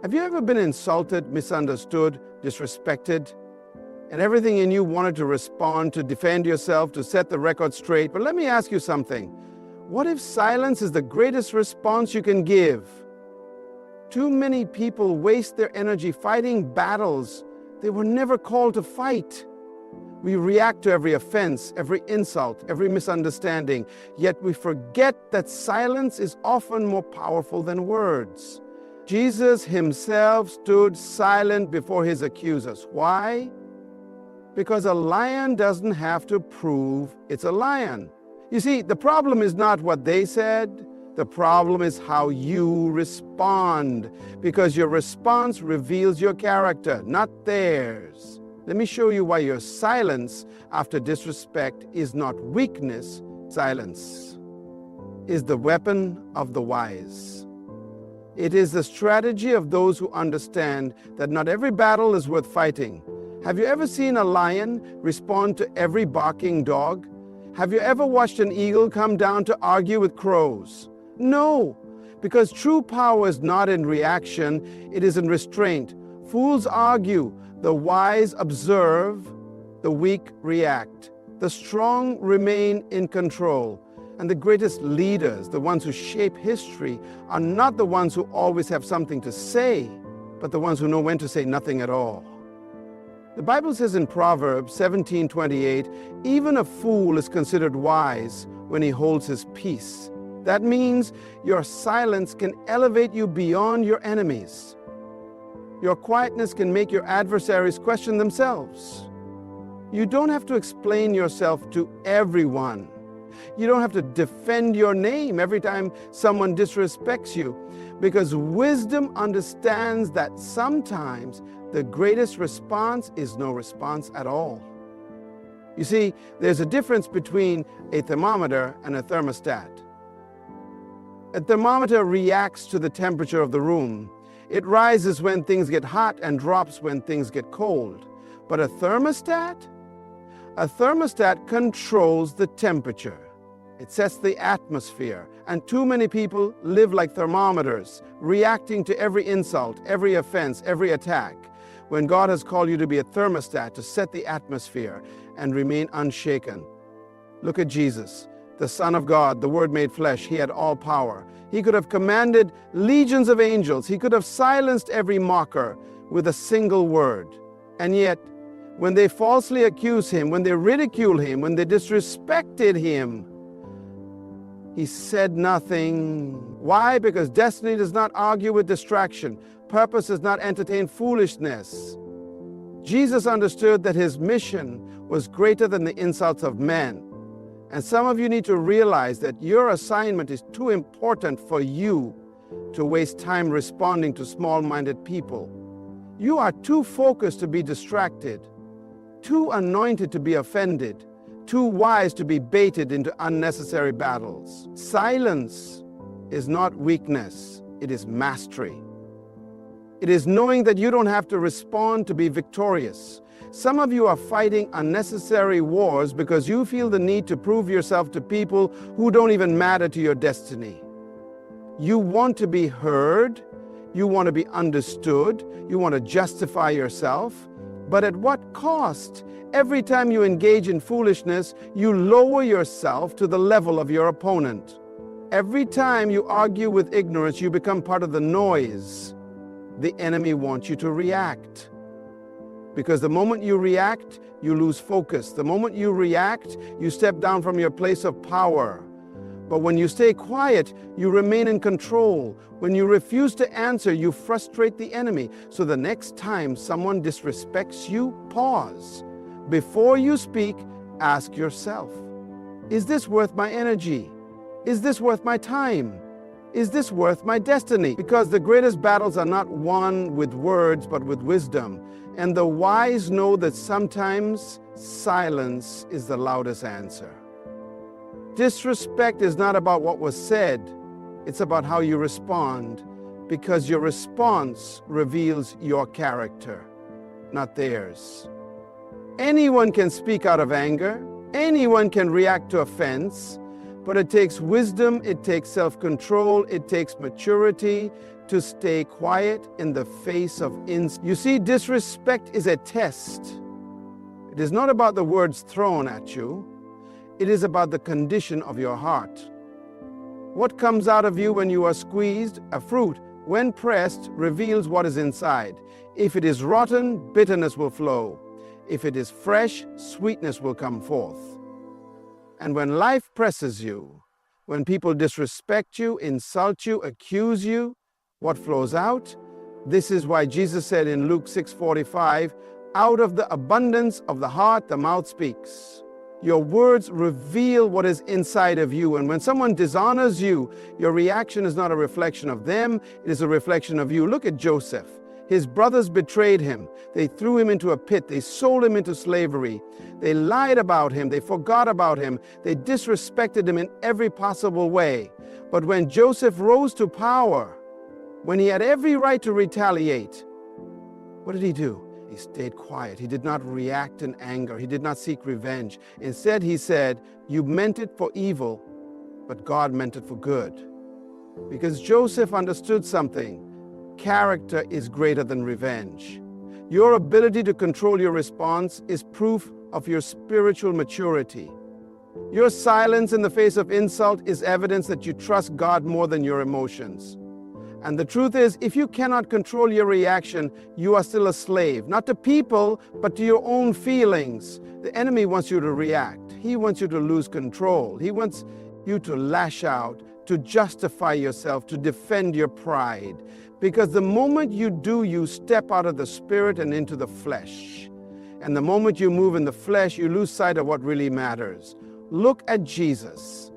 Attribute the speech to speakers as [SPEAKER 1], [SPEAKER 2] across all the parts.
[SPEAKER 1] Have you ever been insulted, misunderstood, disrespected, and everything in you wanted to respond, to defend yourself, to set the record straight? But let me ask you something. What if silence is the greatest response you can give? Too many people waste their energy fighting battles they were never called to fight. We react to every offense, every insult, every misunderstanding, yet we forget that silence is often more powerful than words. Jesus himself stood silent before his accusers. Why? Because a lion doesn't have to prove it's a lion. You see, the problem is not what they said. The problem is how you respond, because your response reveals your character, not theirs. Let me show you why your silence after disrespect is not weakness. Silence is the weapon of the wise. It is the strategy of those who understand that not every battle is worth fighting. Have you ever seen a lion respond to every barking dog? Have you ever watched an eagle come down to argue with crows? No, because true power is not in reaction, it is in restraint. Fools argue, the wise observe, the weak react. The strong remain in control. And the greatest leaders, the ones who shape history, are not the ones who always have something to say, but the ones who know when to say nothing at all. The Bible says in Proverbs 17:28, even a fool is considered wise when he holds his peace. That means your silence can elevate you beyond your enemies. Your quietness can make your adversaries question themselves. You don't have to explain yourself to everyone. You don't have to defend your name every time someone disrespects you, because wisdom understands that sometimes the greatest response is no response at all. You see, there's a difference between a thermometer and a thermostat. A thermometer reacts to the temperature of the room. It rises when things get hot and drops when things get cold. But a thermostat controls the temperature. It sets the atmosphere, and too many people live like thermometers, reacting to every insult, every offense, every attack, when God has called you to be a thermostat, to set the atmosphere and remain unshaken. Look at Jesus, the Son of God, the Word made flesh. He had all power. He could have commanded legions of angels. He could have silenced every mocker with a single word. And yet, when they falsely accuse him, when they ridicule him, when they disrespected him, he said nothing. Why? Because destiny does not argue with distraction. Purpose does not entertain foolishness. Jesus understood that his mission was greater than the insults of men. And some of you need to realize that your assignment is too important for you to waste time responding to small-minded people. You are too focused to be distracted, too anointed to be offended, too wise to be baited into unnecessary battles. Silence is not weakness, it is mastery. It is knowing that you don't have to respond to be victorious. Some of you are fighting unnecessary wars because you feel the need to prove yourself to people who don't even matter to your destiny. You want to be heard, you want to be understood, you want to justify yourself, but at what cost? Every time you engage in foolishness, you lower yourself to the level of your opponent. Every time you argue with ignorance, you become part of the noise. The enemy wants you to react. Because the moment you react, you lose focus. The moment you react, you step down from your place of power. But when you stay quiet, you remain in control. When you refuse to answer, you frustrate the enemy. So the next time someone disrespects you, pause. Before you speak, ask yourself, is this worth my energy? Is this worth my time? Is this worth my destiny? Because the greatest battles are not won with words, but with wisdom. And the wise know that sometimes silence is the loudest answer. Disrespect is not about what was said, it's about how you respond, because your response reveals your character, not theirs. Anyone can speak out of anger, anyone can react to offense, but it takes wisdom, it takes self-control, it takes maturity to stay quiet in the face of insult. You see, disrespect is a test. It is not about the words thrown at you. It is about the condition of your heart. What comes out of you when you are squeezed? A fruit, when pressed, reveals what is inside. If it is rotten, bitterness will flow. If it is fresh, sweetness will come forth. And when life presses you, when people disrespect you, insult you, accuse you, what flows out? This is why Jesus said in Luke 6:45, out of the abundance of the heart, the mouth speaks. Your words reveal what is inside of you. And when someone dishonors you, your reaction is not a reflection of them, it is a reflection of you. Look at Joseph. His brothers betrayed him. They threw him into a pit. They sold him into slavery. They lied about him. They forgot about him. They disrespected him in every possible way. But when Joseph rose to power, when he had every right to retaliate, what did he do? He stayed quiet. He did not react in anger. He did not seek revenge. Instead, he said, you meant it for evil, but God meant it for good. Because Joseph understood something. Character is greater than revenge. Your ability to control your response is proof of your spiritual maturity. Your silence in the face of insult is evidence that you trust God more than your emotions. And the truth is, if you cannot control your reaction, you are still a slave, not to people, but to your own feelings. The enemy wants you to react. He wants you to lose control. He wants you to lash out, to justify yourself, to defend your pride. Because the moment you do, you step out of the spirit and into the flesh. And the moment you move in the flesh, you lose sight of what really matters. Look at Jesus.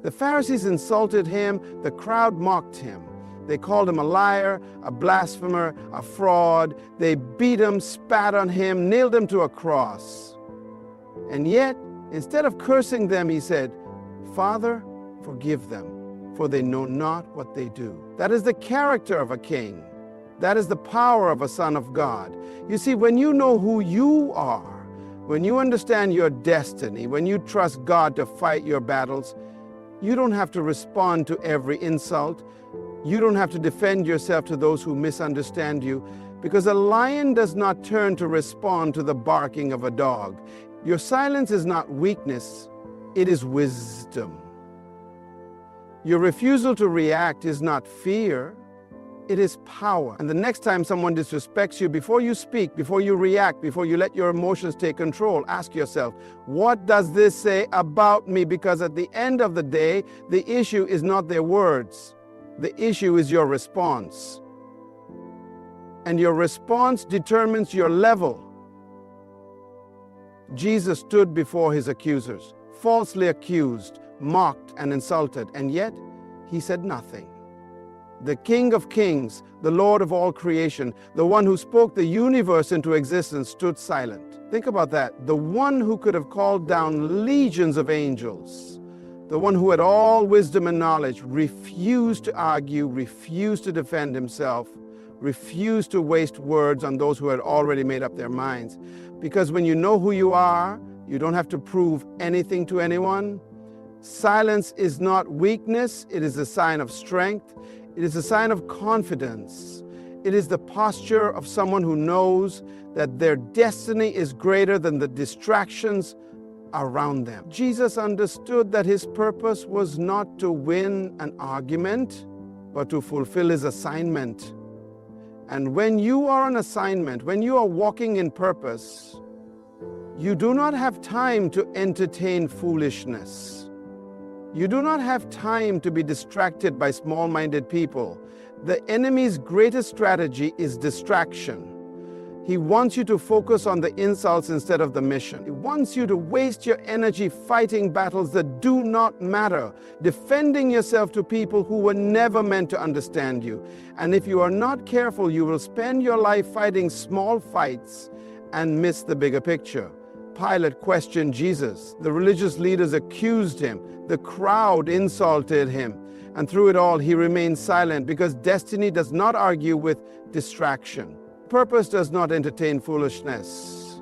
[SPEAKER 1] The Pharisees insulted him. The crowd mocked him. They called him a liar, a blasphemer, a fraud. They beat him, spat on him, nailed him to a cross. And yet, instead of cursing them, he said, Father, forgive them, for they know not what they do. That is the character of a king. That is the power of a son of God. You see, when you know who you are, when you understand your destiny, when you trust God to fight your battles, you don't have to respond to every insult. You don't have to defend yourself to those who misunderstand you, because a lion does not turn to respond to the barking of a dog. Your silence is not weakness, it is wisdom. Your refusal to react is not fear, it is power. And the next time someone disrespects you, before you speak, before you react, before you let your emotions take control, ask yourself, what does this say about me? Because at the end of the day, the issue is not their words. The issue is your response. And your response determines your level. Jesus stood before his accusers, falsely accused, mocked and insulted, and yet he said nothing. The King of Kings, the Lord of all creation, the one who spoke the universe into existence, stood silent. Think about that. The one who could have called down legions of angels, the one who had all wisdom and knowledge, refused to argue, refused to defend himself, refused to waste words on those who had already made up their minds. Because when you know who you are, you don't have to prove anything to anyone. Silence is not weakness, it is a sign of strength. It is a sign of confidence. It is the posture of someone who knows that their destiny is greater than the distractions around them. Jesus understood that his purpose was not to win an argument, but to fulfill his assignment. And when you are on assignment, when you are walking in purpose, you do not have time to entertain foolishness. You do not have time to be distracted by small-minded people. The enemy's greatest strategy is distraction. He wants you to focus on the insults instead of the mission. He wants you to waste your energy fighting battles that do not matter, defending yourself to people who were never meant to understand you. And if you are not careful, you will spend your life fighting small fights and miss the bigger picture. Pilate questioned Jesus. The religious leaders accused him. The crowd insulted him. And through it all, he remained silent, because destiny does not argue with distraction. Purpose does not entertain foolishness.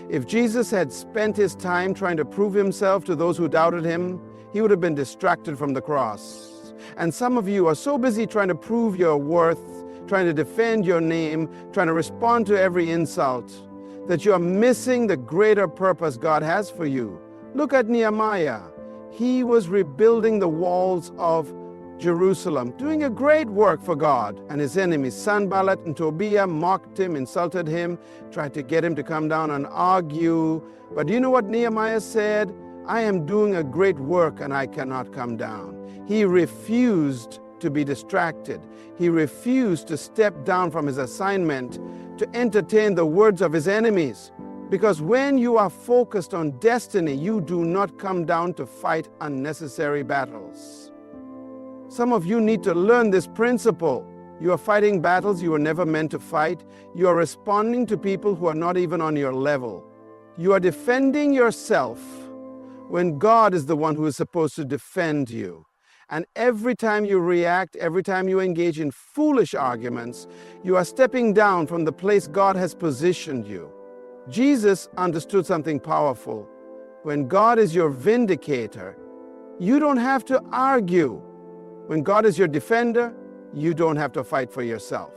[SPEAKER 1] If Jesus had spent his time trying to prove himself to those who doubted him, he would have been distracted from the cross. And some of you are so busy trying to prove your worth, trying to defend your name, trying to respond to every insult, that you are missing the greater purpose God has for you. Look at Nehemiah. He was rebuilding the walls of Jerusalem, doing a great work for God. And his enemies, Sanballat and Tobiah, mocked him, insulted him, tried to get him to come down and argue. But do you know what Nehemiah said? I am doing a great work and I cannot come down. He refused to be distracted. He refused to step down from his assignment to entertain the words of his enemies. Because when you are focused on destiny, you do not come down to fight unnecessary battles. Some of you need to learn this principle. You are fighting battles you were never meant to fight. You are responding to people who are not even on your level. You are defending yourself when God is the one who is supposed to defend you. And every time you react, every time you engage in foolish arguments, you are stepping down from the place God has positioned you. Jesus understood something powerful. When God is your vindicator, you don't have to argue. When God is your defender, you don't have to fight for yourself.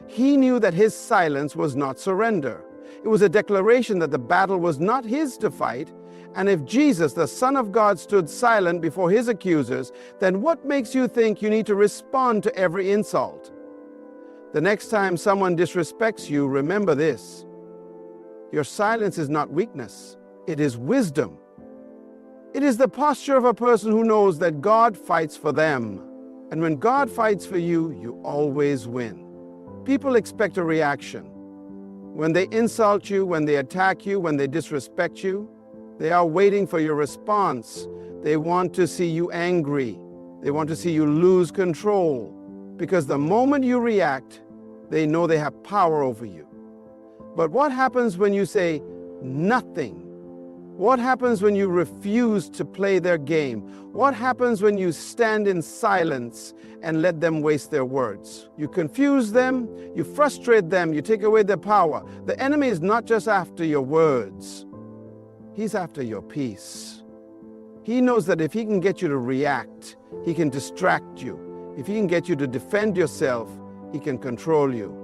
[SPEAKER 1] He knew that his silence was not surrender. It was a declaration that the battle was not his to fight. And if Jesus, the Son of God, stood silent before his accusers, then what makes you think you need to respond to every insult? The next time someone disrespects you, remember this. Your silence is not weakness. It is wisdom. It is the posture of a person who knows that God fights for them. And when God fights for you, you always win. People expect a reaction. When they insult you, when they attack you, when they disrespect you, they are waiting for your response. They want to see you angry. They want to see you lose control. Because the moment you react, they know they have power over you. But what happens when you say nothing? What happens when you refuse to play their game? What happens when you stand in silence and let them waste their words? You confuse them, you frustrate them, you take away their power. The enemy is not just after your words. He's after your peace. He knows that if he can get you to react, he can distract you. If he can get you to defend yourself, he can control you.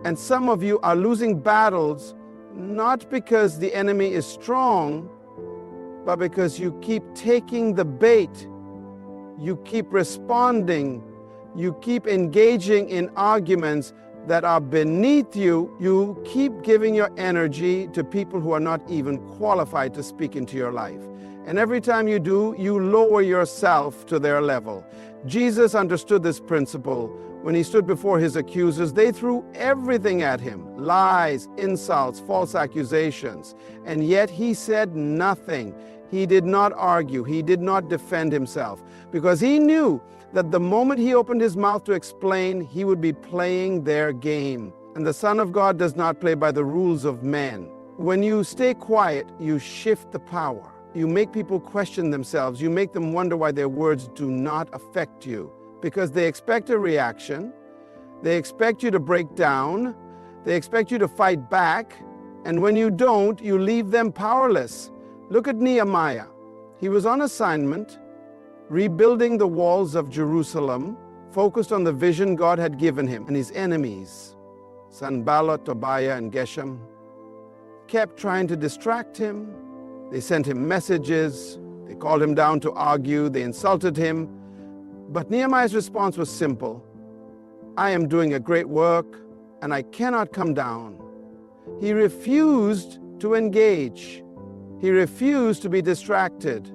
[SPEAKER 1] And some of you are losing battles not because the enemy is strong, but because you keep taking the bait. You keep responding. You keep engaging in arguments that are beneath you. You keep giving your energy to people who are not even qualified to speak into your life. And every time you do, you lower yourself to their level. Jesus understood this principle. When he stood before his accusers, they threw everything at him, lies, insults, false accusations. And yet he said nothing. He did not argue. He did not defend himself, because he knew that the moment he opened his mouth to explain, he would be playing their game. And the Son of God does not play by the rules of men. When you stay quiet, you shift the power. You make people question themselves. You make them wonder why their words do not affect you. Because they expect a reaction, they expect you to break down, they expect you to fight back, and when you don't, you leave them powerless. Look at Nehemiah. He was on assignment, rebuilding the walls of Jerusalem, focused on the vision God had given him, and his enemies, Sanballat, Tobiah, and Geshem, kept trying to distract him. They sent him messages, they called him down to argue, they insulted him. But Nehemiah's response was simple. I am doing a great work, and I cannot come down. He refused to engage. He refused to be distracted.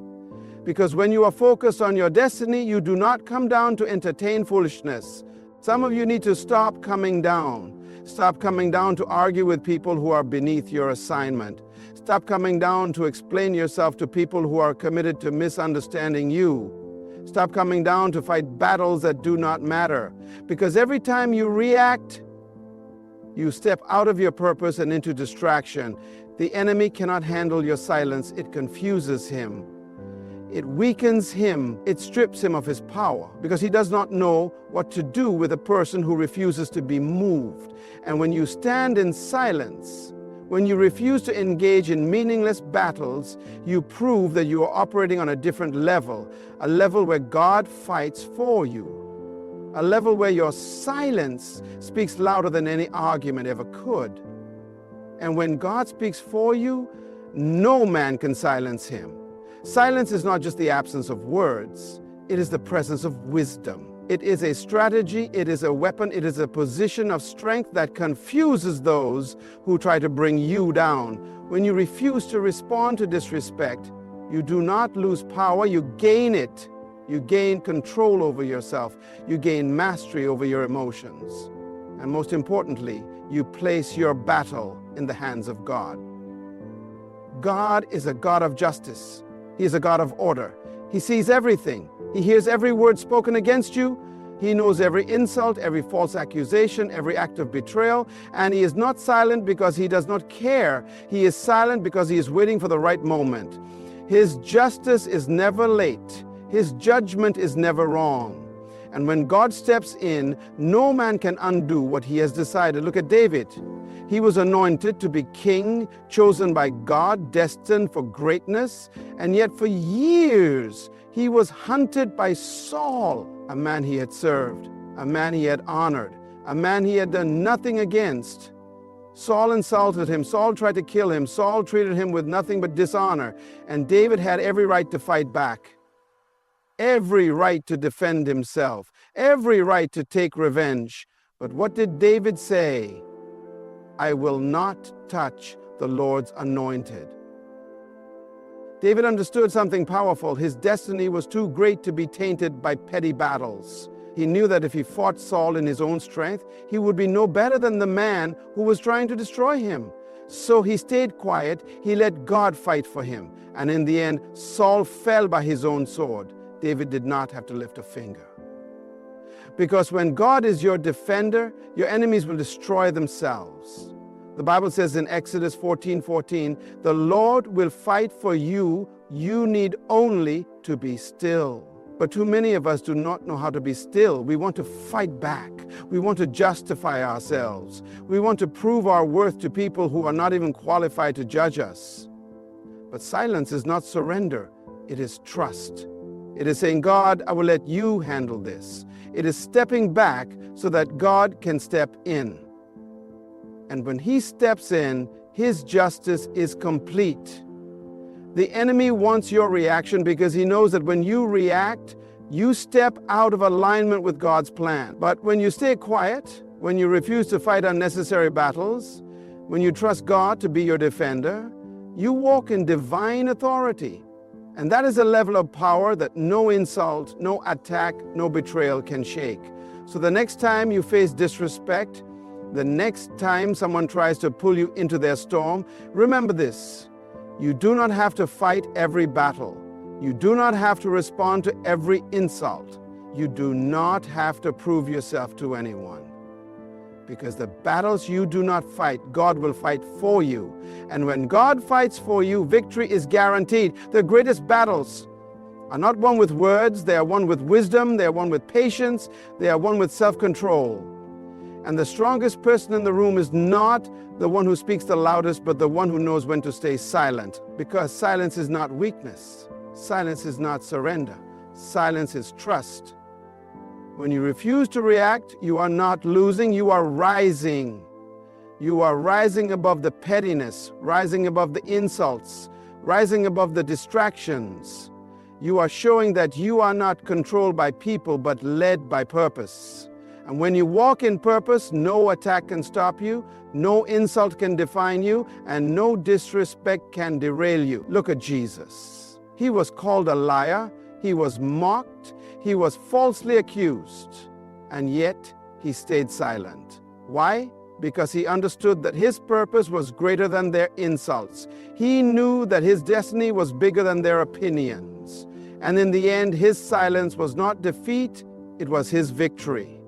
[SPEAKER 1] Because when you are focused on your destiny, you do not come down to entertain foolishness. Some of you need to stop coming down. Stop coming down to argue with people who are beneath your assignment. Stop coming down to explain yourself to people who are committed to misunderstanding you. Stop coming down to fight battles that do not matter. Because every time you react, you step out of your purpose and into distraction. The enemy cannot handle your silence. It confuses him. It weakens him. It strips him of his power, because he does not know what to do with a person who refuses to be moved. And when you stand in silence, When you refuse to engage in meaningless battles, you prove that you are operating on a different level, a level where God fights for you, a level where your silence speaks louder than any argument ever could. And when God speaks for you, no man can silence him. Silence is not just the absence of words, it is the presence of wisdom. It is a strategy, it is a weapon, it is a position of strength that confuses those who try to bring you down. When you refuse to respond to disrespect, you do not lose power, you gain it. You gain control over yourself. You gain mastery over your emotions. And most importantly, you place your battle in the hands of God. God is a God of justice. He is a God of order. He sees everything. He hears every word spoken against you. He knows every insult, every false accusation, every act of betrayal. And he is not silent because he does not care. He is silent because he is waiting for the right moment. His justice is never late. His judgment is never wrong. And when God steps in, no man can undo what he has decided. Look at David. He was anointed to be king, chosen by God, destined for greatness. And yet for years, he was hunted by Saul, a man he had served, a man he had honored, a man he had done nothing against. Saul insulted him. Saul tried to kill him. Saul treated him with nothing but dishonor. And David had every right to fight back, every right to defend himself, every right to take revenge. But what did David say? I will not touch the Lord's anointed. David understood something powerful. His destiny was too great to be tainted by petty battles. He knew that if he fought Saul in his own strength, he would be no better than the man who was trying to destroy him. So he stayed quiet. He let God fight for him. And in the end, Saul fell by his own sword. David did not have to lift a finger. Because when God is your defender, your enemies will destroy themselves. The Bible says in Exodus 14:14, the Lord will fight for you. You need only to be still. But too many of us do not know how to be still. We want to fight back. We want to justify ourselves. We want to prove our worth to people who are not even qualified to judge us. But silence is not surrender. It is trust. It is saying, God, I will let you handle this. It is stepping back so that God can step in. And when he steps in, his justice is complete. The enemy wants your reaction because he knows that when you react, you step out of alignment with God's plan. But when you stay quiet, when you refuse to fight unnecessary battles, when you trust God to be your defender, you walk in divine authority. And that is a level of power that no insult, no attack, no betrayal can shake. So the next time you face disrespect, the next time someone tries to pull you into their storm, remember this. You do not have to fight every battle. You do not have to respond to every insult. You do not have to prove yourself to anyone. Because the battles you do not fight, God will fight for you. And when God fights for you, victory is guaranteed. The greatest battles are not won with words. They are won with wisdom. They are won with patience. They are won with self-control. And the strongest person in the room is not the one who speaks the loudest, but the one who knows when to stay silent. Because silence is not weakness. Silence is not surrender. Silence is trust. When you refuse to react, you are not losing, you are rising. You are rising above the pettiness, rising above the insults, rising above the distractions. You are showing that you are not controlled by people, but led by purpose. And when you walk in purpose, no attack can stop you, no insult can define you, and no disrespect can derail you. Look at Jesus. He was called a liar, he was mocked, he was falsely accused, and yet he stayed silent. Why? Because he understood that his purpose was greater than their insults. He knew that his destiny was bigger than their opinions. And in the end, his silence was not defeat, it was his victory.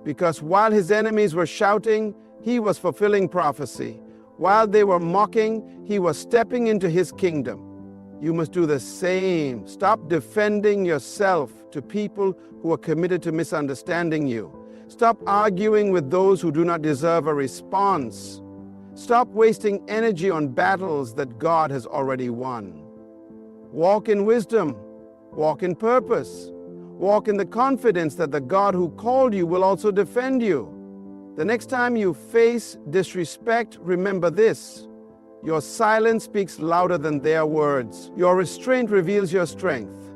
[SPEAKER 1] Because while his enemies were shouting, he was fulfilling prophecy. While they were mocking, he was stepping into his kingdom. You must do the same. Stop defending yourself to people who are committed to misunderstanding you. Stop arguing with those who do not deserve a response. Stop wasting energy on battles that God has already won. Walk in wisdom. Walk in purpose. Walk in the confidence that the God who called you will also defend you. The next time you face disrespect, remember this: your silence speaks louder than their words. Your restraint reveals your strength.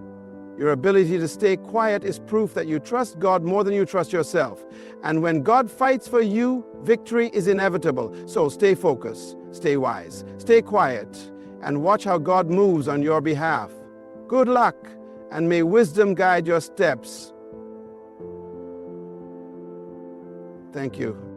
[SPEAKER 1] Your ability to stay quiet is proof that you trust God more than you trust yourself. And when God fights for you, victory is inevitable. So stay focused, stay wise, stay quiet, and watch how God moves on your behalf. Good luck, and may wisdom guide your steps. Thank you.